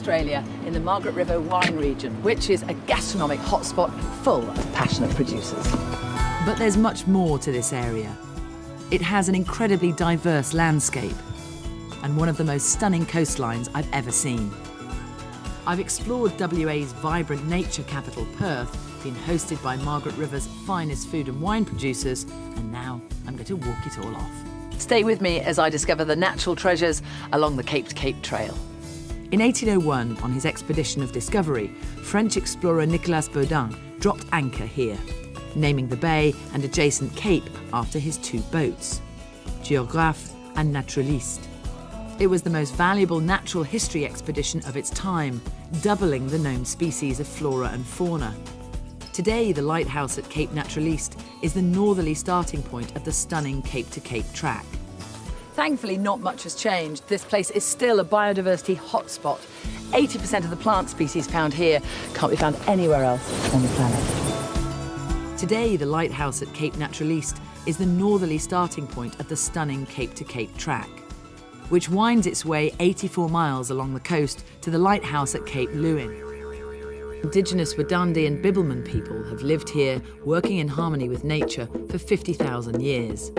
Australia in the Margaret River wine region, which is a gastronomic hotspot full of passionate producers. But there's much more to this area. It has an incredibly diverse landscape and one of the most stunning coastlines I've ever seen. I've explored WA's vibrant nature capital, Perth, been hosted by Margaret River's finest food and wine producers, and now I'm going to walk it all off. Stay with me as I discover the natural treasures along the Cape to Cape Trail. In 1801, on his expedition of discovery, French explorer Nicolas Baudin dropped anchor here, naming the bay and adjacent cape after his two boats, Géographe and Naturaliste. It was the most valuable natural history expedition of its time, doubling the known species of flora and fauna. Today, the lighthouse at Cape Naturaliste is the northerly starting point of the stunning Cape to Cape track. Thankfully, not much has changed. This place is still a biodiversity hotspot. 80% of the plant species found here can't be found anywhere else on the planet. Today, the lighthouse at Cape Naturaliste is the northerly starting point of the stunning Cape to Cape track, which winds its way 84 miles along the coast to the lighthouse at Cape Leeuwin. Indigenous Wadandi and Bibbulmun people have lived here, working in harmony with nature for 50,000 years.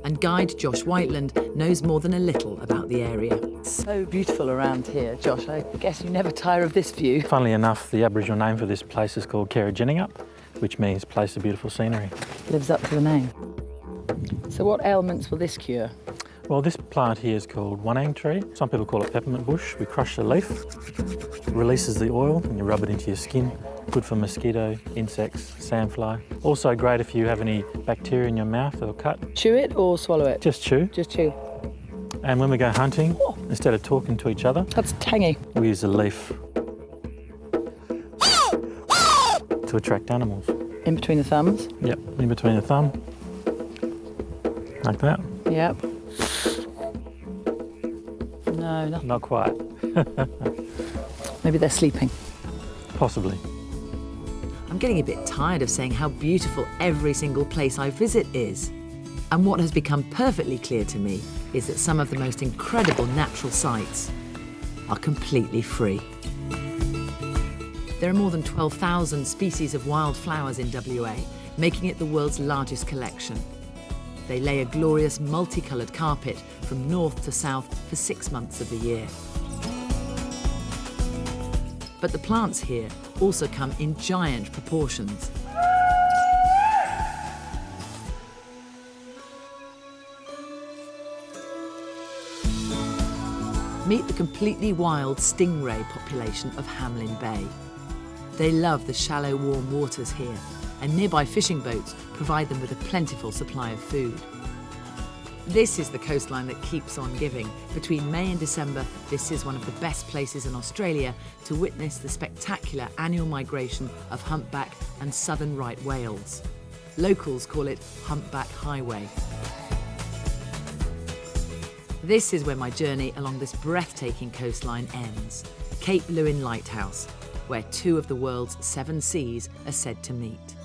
And guide Josh Whiteland knows more than a little about the area. It's so beautiful around here, Josh. I guess you never tire of this view. Funnily enough, the Aboriginal name for this place is called Kerriginningup, which means place of beautiful scenery. Lives up to the name. So what ailments will this cure? Well, this plant here is called one-ang tree. Some people call it peppermint bush. We crush the leaf, it releases the oil, and you rub it into your skin. Good for mosquito, insects, sandfly. Also great if you have any bacteria in your mouth or cut. Chew it or swallow it? Just chew. Just chew. And when we go hunting, instead of talking to each other, That's tangy. we use the leaf to attract animals. In between the thumbs? Yep, in between the thumb, like that. Yep. No, nothing. Not quite. Maybe they're sleeping. Possibly. I'm getting a bit tired of saying how beautiful every single place I visit is. And what has become perfectly clear to me is that some of the most incredible natural sights are completely free. There are more than 12,000 species of wildflowers in WA, making it the world's largest collection. They lay a glorious multicoloured carpet from north to south for 6 months of the year. But the plants here also come in giant proportions. Meet the completely wild stingray population of HAMELIN Bay. They love the shallow, warm waters here, and nearby fishing boats provide them with a plentiful supply of food. This is the coastline that keeps on giving. Between May and December, this is one of the best places in Australia to witness the spectacular annual migration of humpback and southern right whales. Locals call it Humpback Highway. This is where my journey along this breathtaking coastline ends. Cape Leeuwin Lighthouse, where 2 of the world's 7 seas are said to meet.